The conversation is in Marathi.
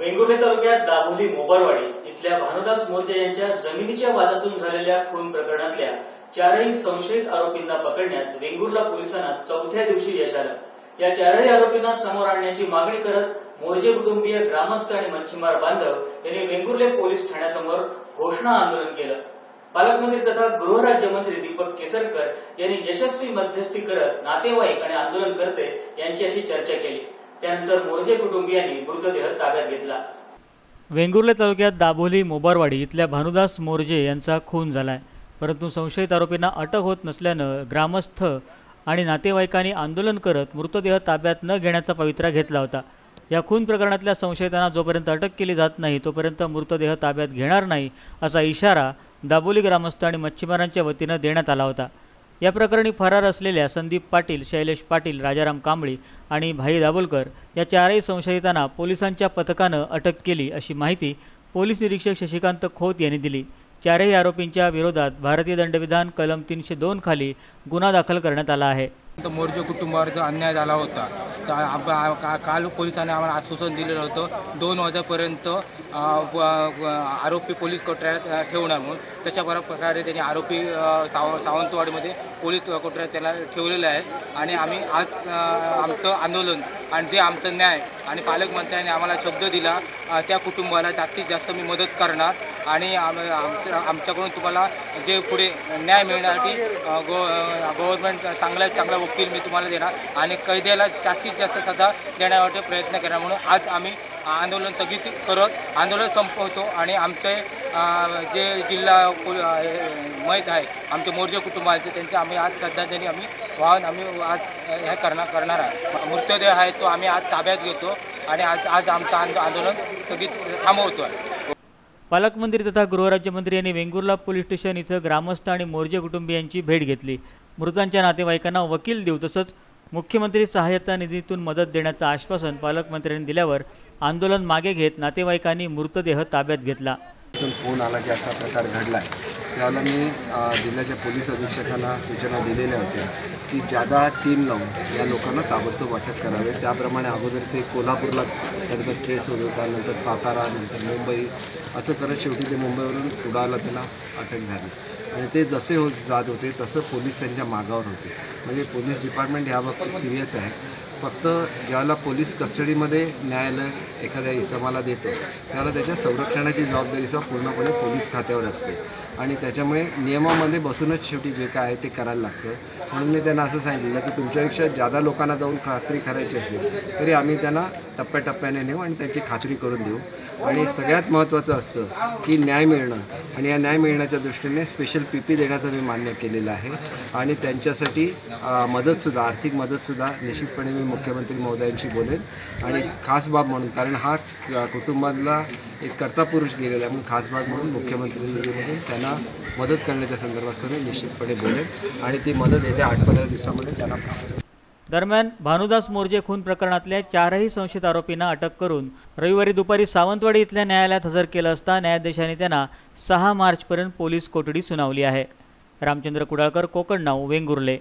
वेंगुर्ले तालुक्यात दाभोली मोबारवाडी इथल्या भानुदास मोर्चे यांच्या जमिनीच्या वादातून झालेल्या खून प्रकरणातल्या चारही संशयित आरोपींना पकडण्यात वेंगुर्ला पोलिसांना चौथ्या दिवशी यश आलं। या चारही आरोपींना समोर आणण्याची मागणी करत मोर्चे कुटुंबीय, ग्रामस्थ आणि मच्छीमार बांधव यांनी वेंगुर्ले पोलीस ठाण्यासमोर घोषणा आंदोलन केलं। पालकमंत्री तथा गृहराज्यमंत्री दीपक केसरकर यांनी यशस्वी मध्यस्थी करत नातेवाईक आणि आंदोलनकर्ते यांच्याशी चर्चा केली। त्यानंतर मोर्चे कुटुंबियांनी मृतदेह ताब्यात घेतला। वेंगुर्ले तालुक्यात दाभोली मोबारवाडी इथल्या भानुदास मोर्जे यांचा खून झालाय, परंतु संशयित आरोपींना अटक होत नसल्यानं ग्रामस्थ आणि नातेवाईकांनी आंदोलन करत मृतदेह ताब्यात न घेण्याचा पवित्रा घेतला होता। या खून प्रकरणातल्या संशयितांना जोपर्यंत अटक केली जात नाही तोपर्यंत मृतदेह ताब्यात घेणार नाही असा इशारा दाभोली ग्रामस्थ आणि मच्छीमारांच्या वतीनं देण्यात आला होता। या प्रकरणी फरार असलेल्या संदीप पाटील, शैलेश पाटील, राजाराम कांबळी आणि भाई दाभोलकर या चारही संशयितांना पोलिसांच्या पथकानं अटक केली अशी माहिती पोलीस निरीक्षक शशिकांत खोत यांनी दिली। चारही आरोपींच्या विरोधात भारतीय दंडविधान कलम 302 खाली गुन्हा दाखल करण्यात आला आहे। मोर्चे कुटुंबावर जो अन्याय झाला होता काल पोलिसांनी आम्हाला आश्वासन दिलेलं होतं 2 वाजेपर्यंत आरोपी पोलीस कोठड्यात ठेवणार म्हणून। त्याच्या प्रकारे त्यांनी आरोपी सावंतवाडीमध्ये पोलीस कोठड्यात त्याला ठेवलेलं आहे आणि आम्ही आज आमचं आंदोलन आणि जे आमचं न्याय आणि पालकमंत्र्यांनी आम्हाला शब्द दिला त्या कुटुंबाला जास्तीत जास्त मी मदत करणार आणि आमच्याकडून तुम्हाला जे पुढे न्याय मिळण्यासाठी गव्हर्नमेंट चांगला वकील मी तुम्हाला देणार आणि कैद्याला जास्तीत जास्त सजा देण्यासाठी प्रयत्न करणार। म्हणून आज आम्ही आंदोलन स्थगित करत आंदोलन संपवतो आणि आमचे जे जिल्हा माहीत आहे आमचे मोर्चे कुटुंबाचे त्यांचे आम्ही आज श्रद्धांजली वाहन आज हे करणार आहे। मृतदेह आहे तो आम्ही आज ताब्यात घेतो आणि आज आमचं आंदोलन स्थगित थांबवतो आहे। पालकमंत्री तथा गृहराज्यमंत्री यांनी वेंगुर्ला पोलीस स्टेशन इथं ग्रामस्थ आणि मोर्चे कुटुंबियांची भेट घेतली। मृतांच्या नातेवाईकांना वकील देऊ तसंच मुख्यमंत्री सहाय्यता निधीतून मदत देण्याचं आश्वासन पालकमंत्र्यांनी दिल्यावर आंदोलन मागे घेत नातेवाईकांनी मृतदेह ताब्यात घेतला। फोन आला की असा प्रकार घडलाय, त्यावेळेला मी जिल्ह्याच्या पोलीस अधीक्षकांना सूचना दिलेल्या होत्या की जादा टीम लावून या लोकांना ताबडतोब अटक करावे। त्याप्रमाणे अगोदर ते कोल्हापूरला त्यांचा ट्रेस होत होता, नंतर सातारा, नंतर मुंबई, असं करत शेवटी ते मुंबईवरून कुडाळला त्याला अटक झाली आणि ते जसे जात होते तसं पोलीस त्यांच्या मागावर होते। म्हणजे पोलीस डिपार्टमेंट याबाबतीत सिरियस आहे। फक्त ज्याला पोलीस कस्टडीमध्ये न्यायालय एखाद्या इसमाला देतं त्याला त्याच्या संरक्षणाची जबाबदारीसुद्धा पूर्णपणे पोलीस खात्यावर असते आणि त्याच्यामुळे नियमामध्ये बसूनच शेवटी जे काय आहे ते करायला लागतं। म्हणून मी त्यांना असं सांगितलं की तुमच्यापेक्षा जादा लोकांना जाऊन खात्री करायची असेल तरी आम्ही त्यांना टप्प्याटप्प्याने नेऊ आणि त्यांची खात्री करून देऊ। आणि सगळ्यात महत्त्वाचं असतं की न्याय मिळणं आणि या न्याय मिळण्याच्या दृष्टीने स्पेशल PP देण्याचं मी मान्य केलेलं आहे आणि त्यांच्यासाठी मदतसुद्धा, आर्थिक मदतसुद्धा निश्चितपणे मी मुख्यमंत्री महोदयांशी बोलेन आणि खास बाब म्हणून, कारण हा कुटुंबाला एक कर्ता पुरुष गेलेला आहे, म्हणून खास बाब म्हणून मुख्यमंत्री निधीमधून त्यांना मदत करण्याच्या संदर्भात मी निश्चितपणे बोलेन आणि ती मदत येत्या 8-15 दिवसामध्ये त्यांना प्राप्त। दरम्यान भानुदास मोर्जे खून प्रकरणातल्या चारही संशयित आरोपींना अटक करून रविवारी दुपारी सावंतवाडी इथल्या न्यायालयात हजर केलं असता न्यायाधीशांनी त्यांना 6 मार्चपर्यंत पोलीस कोठडी सुनावली आहे। रामचंद्र कुडाळकर, कोकण नाऊ, वेंगुर्ले।